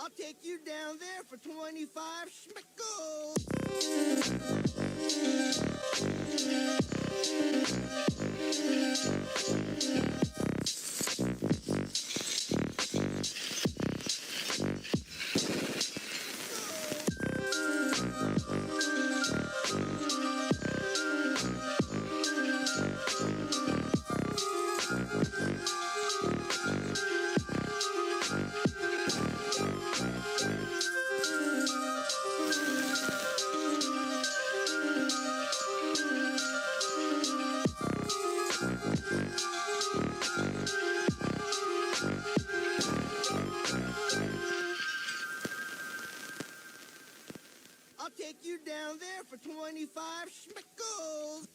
I'll take you down there for 25 schmickles. I'll take you down there for 25 schmickles.